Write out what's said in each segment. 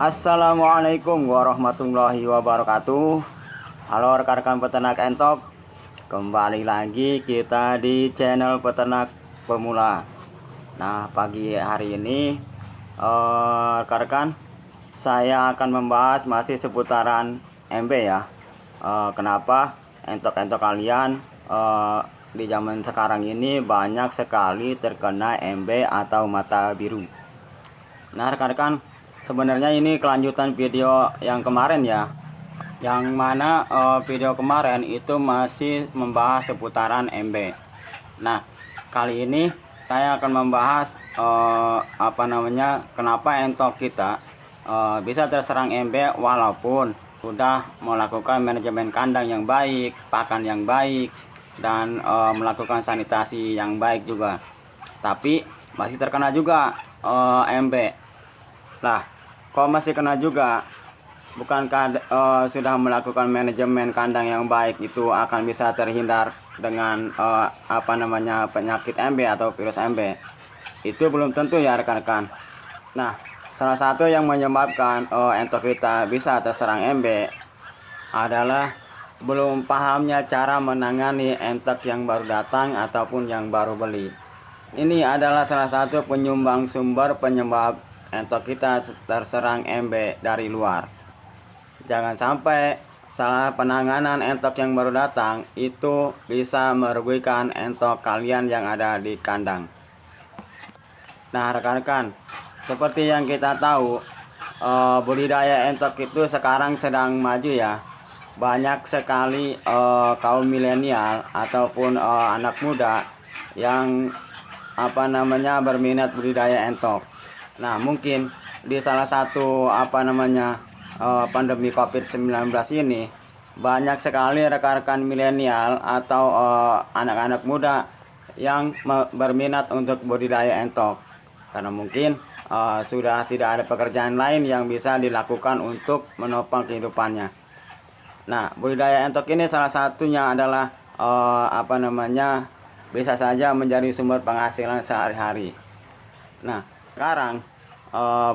Assalamualaikum warahmatullahi wabarakatuh. Halo rekan-rekan peternak entok, kembali lagi kita di channel peternak pemula. Nah, pagi hari ini rekan-rekan, saya akan membahas masih seputaran MB ya. Kenapa entok-entok kalian di zaman sekarang ini banyak sekali terkena MB atau mata biru. Nah rekan-rekan, sebenarnya ini kelanjutan video yang kemarin ya, yang mana video kemarin itu masih membahas seputaran MB. Nah, kali ini saya akan membahas kenapa entok kita bisa terserang MB walaupun sudah melakukan manajemen kandang yang baik, pakan yang baik, dan melakukan sanitasi yang baik juga, tapi masih terkena juga MB. Lah, kok masih kena juga? Bukankah sudah melakukan manajemen kandang yang baik itu akan bisa terhindar dengan penyakit MB atau virus MB? Itu belum tentu ya rekan-rekan. Nah, salah satu yang menyebabkan entok kita bisa terserang MB adalah belum pahamnya cara menangani entok yang baru datang ataupun yang baru beli. Ini adalah salah satu penyumbang sumber penyebab entok kita terserang MB dari luar. Jangan sampai salah penanganan entok yang baru datang itu bisa merugikan entok kalian yang ada di kandang. Nah rekan-rekan, seperti yang kita tahu, budidaya entok itu sekarang sedang maju ya. Banyak sekali kaum milenial ataupun anak muda yang berminat budidaya entok. Nah, mungkin di salah satu pandemi COVID-19 ini banyak sekali rekan-rekan milenial atau anak-anak muda yang berminat untuk budidaya entok, karena mungkin sudah tidak ada pekerjaan lain yang bisa dilakukan untuk menopang kehidupannya. Nah, budidaya entok ini salah satunya adalah bisa saja menjadi sumber penghasilan sehari-hari. Nah, sekarang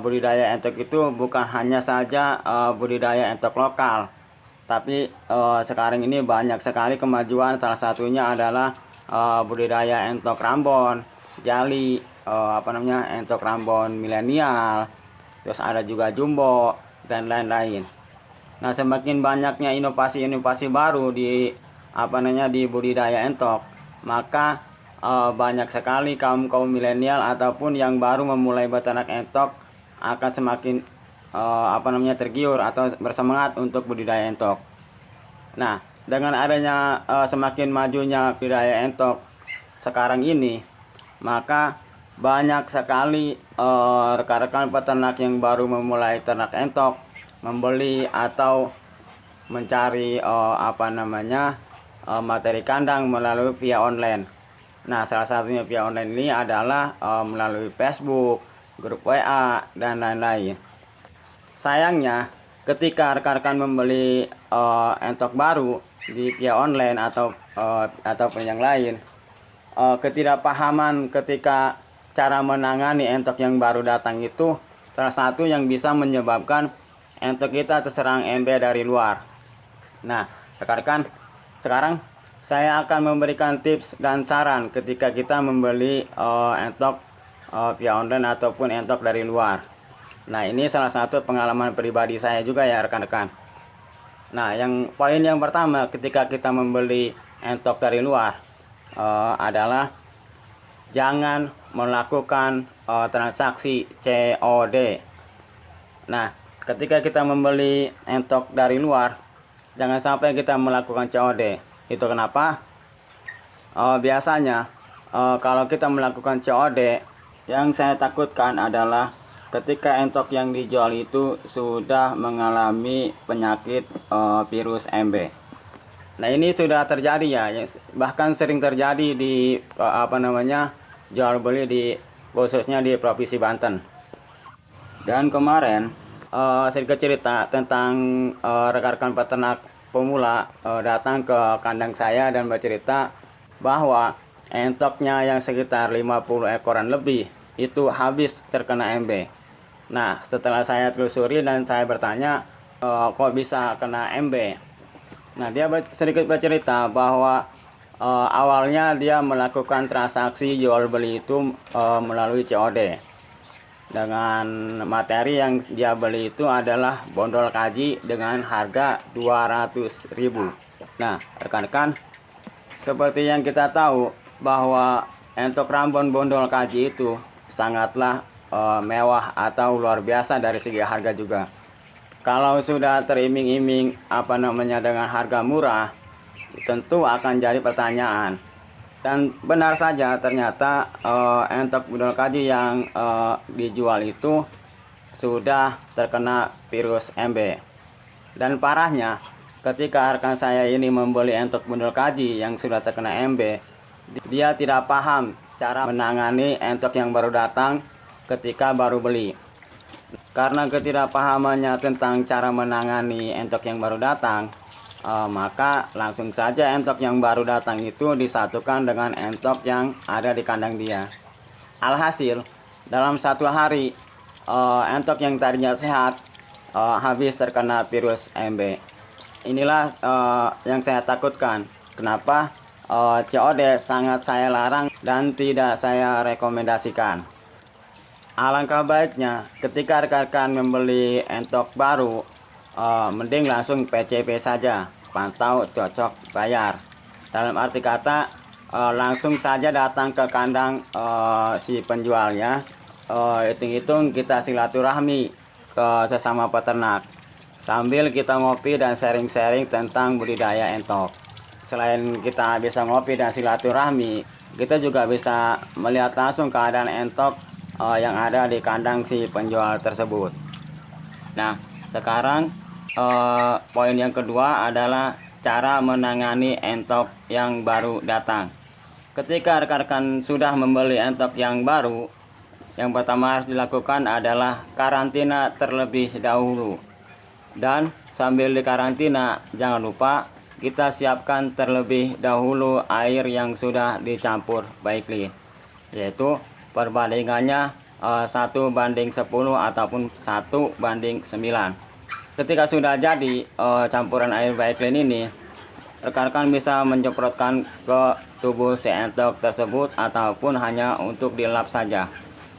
budidaya entok itu bukan hanya saja budidaya entok lokal, tapi sekarang ini banyak sekali kemajuan. Salah satunya adalah budidaya entok Rambon, Jali, entok Rambon milenial, terus ada juga jumbo dan lain-lain. Nah, semakin banyaknya inovasi-inovasi baru di budidaya entok, maka banyak sekali kaum milenial ataupun yang baru memulai beternak entok akan semakin tergiur atau bersemangat untuk budidaya entok. Nah, dengan adanya semakin majunya budidaya entok sekarang ini, maka banyak sekali rekan-rekan peternak yang baru memulai ternak entok membeli atau mencari materi kandang melalui via online. Nah, salah satunya via online ini adalah melalui Facebook, grup WA, dan lain-lain. Sayangnya, ketika rekan-rekan membeli entok baru di via online ataupun yang lain, ketidakpahaman ketika cara menangani entok yang baru datang itu salah satu yang bisa menyebabkan entok kita terserang MB dari luar. Nah, rekan-rekan, sekarang saya akan memberikan tips dan saran ketika kita membeli entok via online ataupun entok dari luar. Nah, ini salah satu pengalaman pribadi saya juga ya rekan-rekan. Nah, poin yang pertama ketika kita membeli entok dari luar adalah jangan melakukan transaksi COD. Nah, ketika kita membeli entok dari luar, jangan sampai kita melakukan COD. Itu kenapa? Biasanya kalau kita melakukan COD, yang saya takutkan adalah ketika entok yang dijual itu sudah mengalami penyakit virus MB. Nah, ini sudah terjadi ya, bahkan sering terjadi di jual beli khususnya di Provinsi Banten. Dan kemarin sedikit cerita tentang rekan-rekan peternak pemula datang ke kandang saya dan bercerita bahwa entoknya yang sekitar 50 ekoran lebih itu habis terkena MB. Nah, setelah saya telusuri dan saya bertanya, kok bisa kena MB? Nah, dia sedikit bercerita bahwa awalnya dia melakukan transaksi jual beli itu melalui COD. Dengan materi yang dia beli itu adalah bondol kaji dengan harga 200.000. Nah, rekan-rekan, seperti yang kita tahu bahwa entok rambon bondol kaji itu sangatlah mewah atau luar biasa dari segi harga juga. Kalau sudah teriming-iming dengan harga murah, tentu akan jadi pertanyaan. Dan benar saja ternyata entok bondol kaji yang dijual itu sudah terkena virus MB. Dan parahnya, ketika rekan saya ini membeli entok bondol kaji yang sudah terkena MB, dia tidak paham cara menangani entok yang baru datang ketika baru beli. Karena ketidakpahamannya tentang cara menangani entok yang baru datang, maka langsung saja entok yang baru datang itu disatukan dengan entok yang ada di kandang dia. Alhasil, dalam satu hari, entok yang tadinya sehat habis terkena virus MB. Inilah yang saya takutkan. Kenapa? COD sangat saya larang dan tidak saya rekomendasikan. Alangkah baiknya ketika rekan-rekan membeli entok baru, mending langsung PCP saja, pantau, cocok, bayar. Dalam arti kata, langsung saja datang ke kandang si penjualnya, hitung-hitung kita silaturahmi ke sesama peternak, sambil kita ngopi dan sharing-sharing tentang budidaya entok. Selain kita bisa ngopi dan silaturahmi, kita juga bisa melihat langsung keadaan entok yang ada di kandang si penjual tersebut. Nah, sekarang poin yang kedua adalah cara menangani entok yang baru datang. Ketika rekan-rekan sudah membeli entok yang baru, yang pertama harus dilakukan adalah karantina terlebih dahulu. Dan sambil dikarantina, jangan lupa kita siapkan terlebih dahulu air yang sudah dicampur Baiklin, yaitu perbandingannya 1:10 ataupun 1:9. Ketika sudah jadi campuran air Baiklin ini, rekan-rekan bisa menyemprotkan ke tubuh si entok tersebut ataupun hanya untuk dilap saja.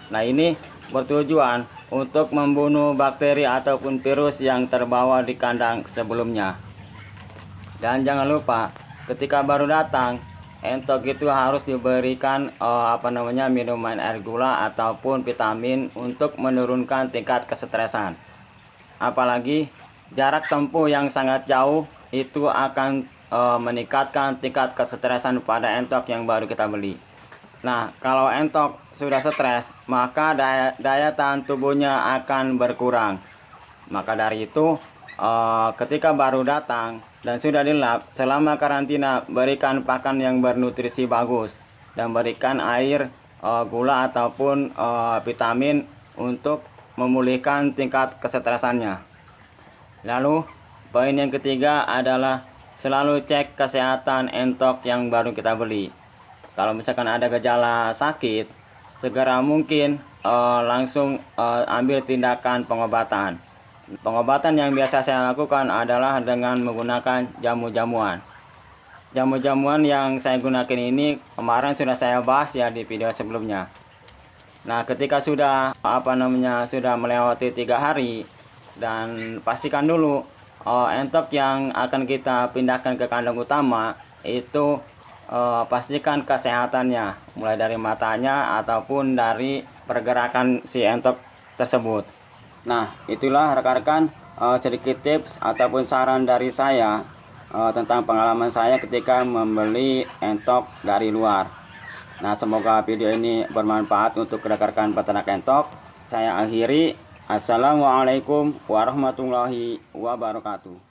Nah, ini bertujuan untuk membunuh bakteri ataupun virus yang terbawa di kandang sebelumnya. Dan jangan lupa, ketika baru datang, entok itu harus diberikan minuman air gula ataupun vitamin untuk menurunkan tingkat kesetresan. Apalagi jarak tempuh yang sangat jauh itu akan meningkatkan tingkat kesetresan pada entok yang baru kita beli. Nah, kalau entok sudah stres, maka daya tahan tubuhnya akan berkurang. Maka dari itu, ketika baru datang dan sudah dilap, selama karantina berikan pakan yang bernutrisi bagus dan berikan air, gula ataupun vitamin untuk memulihkan tingkat kesetresannya. Lalu poin yang ketiga adalah selalu cek kesehatan entok yang baru kita beli. Kalau misalkan ada gejala sakit, segera mungkin langsung ambil tindakan pengobatan. Pengobatan yang biasa saya lakukan adalah dengan menggunakan jamu-jamuan. Jamu-jamuan yang saya gunakan ini kemarin sudah saya bahas ya di video sebelumnya. Nah, ketika sudah sudah melewati 3 hari, dan pastikan dulu entok yang akan kita pindahkan ke kandang utama itu pastikan kesehatannya, mulai dari matanya ataupun dari pergerakan si entok tersebut. Nah, itulah rekan-rekan sedikit tips ataupun saran dari saya tentang pengalaman saya ketika membeli entok dari luar. Nah, semoga video ini bermanfaat untuk rekan-rekan peternak entok. Saya akhiri. Assalamualaikum warahmatullahi wabarakatuh.